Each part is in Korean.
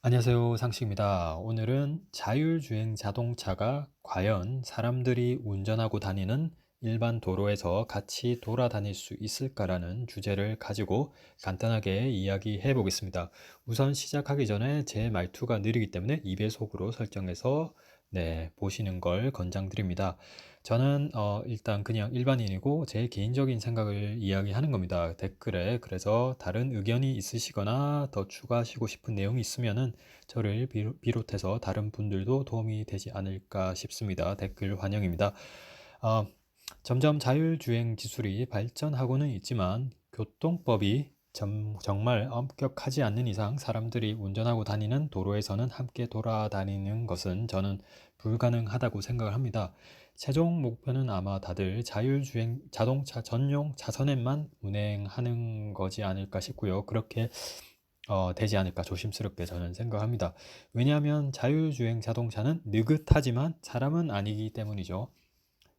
안녕하세요. 상식입니다. 오늘은 자율주행 자동차가 과연 사람들이 운전하고 다니는 일반 도로에서 같이 돌아다닐 수 있을까라는 주제를 가지고 간단하게 이야기해 보겠습니다. 우선 시작하기 전에 제 말투가 느리기 때문에 2배속으로 설정해서 보시는 걸 권장드립니다. 저는 일단 그냥 일반인이고 제 개인적인 생각을 이야기하는 겁니다. 댓글에 그래서 다른 의견이 있으시거나 더 추가하시고 싶은 내용이 있으면은 저를 비롯해서 다른 분들도 도움이 되지 않을까 싶습니다. 댓글 환영입니다. 어, 점점 자율주행 기술이 발전하고는 있지만 교통법이 정말 엄격하지 않는 이상 사람들이 운전하고 다니는 도로에서는 함께 돌아다니는 것은 저는 불가능하다고 생각을 합니다. 최종 목표는 아마 다들 자율주행 자동차 전용 차선에만 운행하는 거지 않을까 싶고요. 그렇게 되지 않을까 조심스럽게 저는 생각합니다. 왜냐하면 자율주행 자동차는 느긋하지만 사람은 아니기 때문이죠.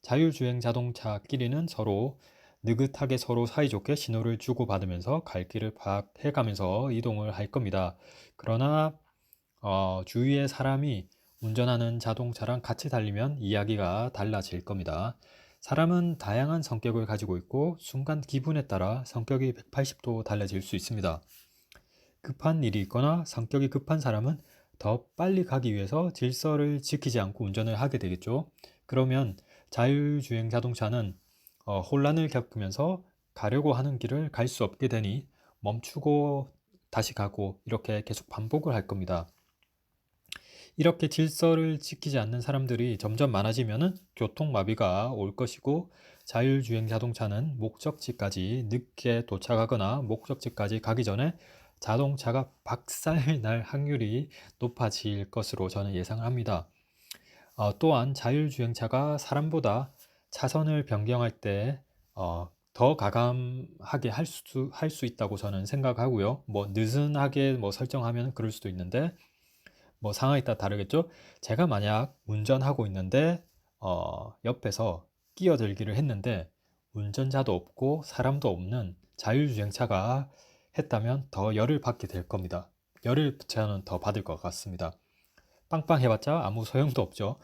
자율주행 자동차끼리는 서로 느긋하게 서로 사이좋게 신호를 주고받으면서 갈 길을 파악해가면서 이동을 할 겁니다. 그러나 주위에 사람이 운전하는 자동차랑 같이 달리면 이야기가 달라질 겁니다. 사람은 다양한 성격을 가지고 있고 순간 기분에 따라 성격이 180도 달라질 수 있습니다. 급한 일이 있거나 성격이 급한 사람은 더 빨리 가기 위해서 질서를 지키지 않고 운전을 하게 되겠죠. 그러면 자율주행 자동차는 혼란을 겪으면서 가려고 하는 길을 갈 수 없게 되니 멈추고 다시 가고 이렇게 계속 반복을 할 겁니다. 이렇게 질서를 지키지 않는 사람들이 점점 많아지면은 교통마비가 올 것이고 자율주행 자동차는 목적지까지 늦게 도착하거나 목적지까지 가기 전에 자동차가 박살날 확률이 높아질 것으로 저는 예상합니다. 또한 자율주행차가 사람보다 차선을 변경할 때 더 가감하게 할 수 있다고 저는 생각하고요. 뭐 느슨하게 뭐 설정하면 그럴 수도 있는데 뭐 상황에 따라 다르겠죠. 제가 만약 운전하고 있는데 옆에서 끼어들기를 했는데 운전자도 없고 사람도 없는 자율주행차가 했다면 더 열을 받게 될 겁니다. 열을 저는 더 받을 것 같습니다. 빵빵 해봤자 아무 소용도 없죠.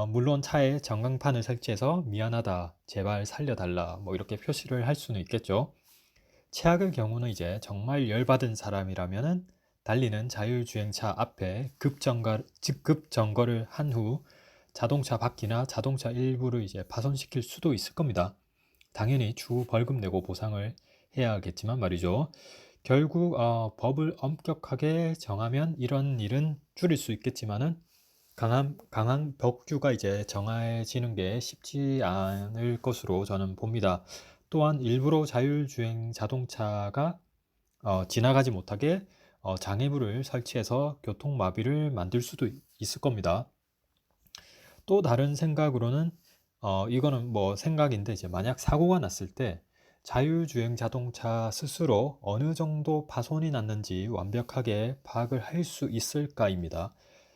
물론 차에 전광판을 설치해서 미안하다, 제발 살려달라 뭐 이렇게 표시를 할 수는 있겠죠. 최악의 경우는 이제 정말 열받은 사람이라면은 달리는 자율주행차 앞에 급정거를 한 후 자동차 바퀴나 자동차 일부를 이제 파손시킬 수도 있을 겁니다. 당연히 추후 벌금 내고 보상을 해야겠지만 말이죠. 결국 법을 엄격하게 정하면 이런 일은 줄일 수 있겠지만은 강한 법규가 이제 정해지는 게 쉽지 않을 것으로 저는 봅니다. 또한 일부러 자율주행 자동차가 지나가지 못하게 장애물을 설치해서 교통마비를 만들 수도 있을 겁니다. 또 다른 생각으로는 이거는 뭐 생각인데 이제 만약 사고가 났을 때 자율주행 자동차 스스로 어느 정도 파손이 났는지 완벽하게 파악을 할 수 있을까입니다.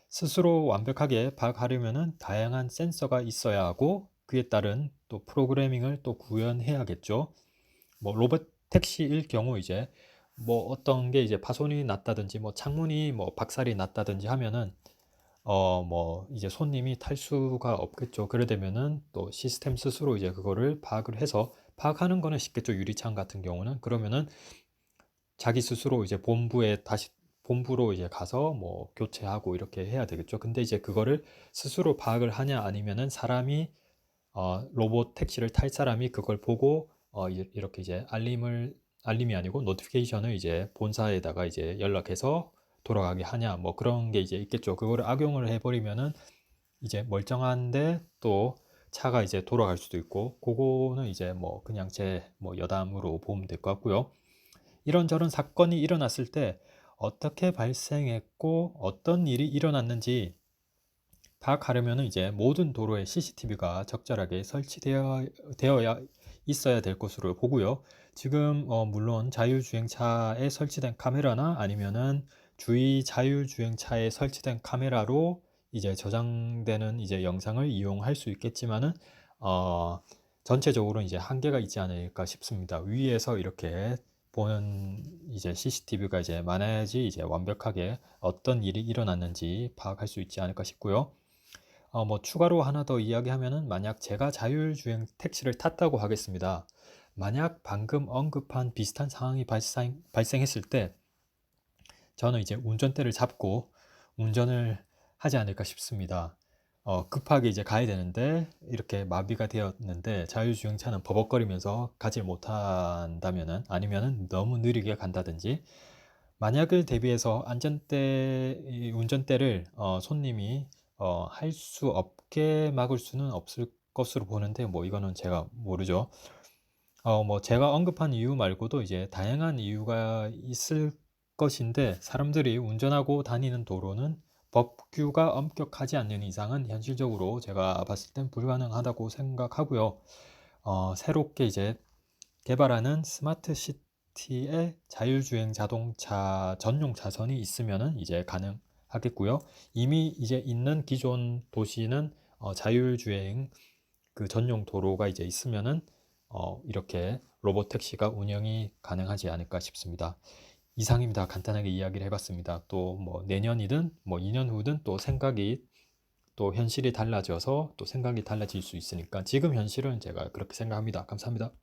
스스로 완벽하게 파악하려면은 다양한 센서가 있어야 하고 그에 따른 또 프로그래밍을 또 구현해야겠죠. 뭐 로봇 택시일 경우 이제 뭐 어떤 게 이제 파손이 났다든지 뭐 창문이 뭐 박살이 났다든지 하면은 뭐 이제 손님이 탈 수가 없겠죠. 그래 되면은 또 시스템 스스로 이제 그거를 파악을 해서 파악하는 거는 쉽겠죠. 유리창 같은 경우는. 그러면은 자기 스스로 이제 본부로 이제 가서 뭐 교체하고 이렇게 해야 되겠죠. 근데 이제 그거를 스스로 파악을 하냐 아니면은 사람이 로봇 택시를 탈 사람이 그걸 보고 이렇게 이제 알림이 아니고 노티피케이션을 이제 본사에다가 이제 연락해서 돌아가게 하냐 뭐 그런 게 이제 있겠죠. 그거를 악용을 해버리면은 이제 멀쩡한데 또 차가 이제 돌아갈 수도 있고 그거는 이제 뭐 그냥 제 뭐 여담으로 보면 될 것 같고요. 이런저런 사건이 일어났을 때 어떻게 발생했고 어떤 일이 일어났는지 파악하려면 이제 모든 도로에 CCTV가 적절하게 되어야 있어야 될 것으로 보고요. 지금 물론 자율주행차에 설치된 카메라나 아니면은 주위 자율주행차에 설치된 카메라로 이제 저장되는 이제 영상을 이용할 수 있겠지만은 어, 전체적으로 이제 한계가 있지 않을까 싶습니다. 위에서 이렇게 보는 이제 CCTV가 이제 많아야지 이제 완벽하게 어떤 일이 일어났는지 파악할 수 있지 않을까 싶고요. 뭐 추가로 하나 더 이야기하면은 만약 제가 자율주행 택시를 탔다고 하겠습니다. 만약 방금 언급한 비슷한 상황이 발생했을 때 저는 이제 운전대를 잡고 운전을 하지 않을까 싶습니다. 급하게 이제 가야 되는데 이렇게 마비가 되었는데 자율주행차는 버벅거리면서 가질 못한다면은, 아니면은 너무 느리게 간다든지, 만약을 대비해서 이 운전대를 손님이 할 수 없게 막을 수는 없을 것으로 보는데, 뭐 이거는 제가 모르죠. 뭐 제가 언급한 이유 말고도 이제 다양한 이유가 있을 것인데, 사람들이 운전하고 다니는 도로는 법규가 엄격하지 않는 이상은 현실적으로 제가 봤을 땐 불가능하다고 생각하고요. 새롭게 이제 개발하는 스마트 시티에 자율주행 자동차 전용 차선이 있으면은 이제 가능하겠고요. 이미 이제 있는 기존 도시는 자율주행 그 전용 도로가 이제 있으면은 이렇게 로봇 택시가 운영이 가능하지 않을까 싶습니다. 이상입니다. 간단하게 이야기를 해봤습니다. 또 뭐 내년이든 뭐 2년 후든 또 생각이, 또 현실이 달라져서 또 생각이 달라질 수 있으니까 지금 현실은 제가 그렇게 생각합니다. 감사합니다.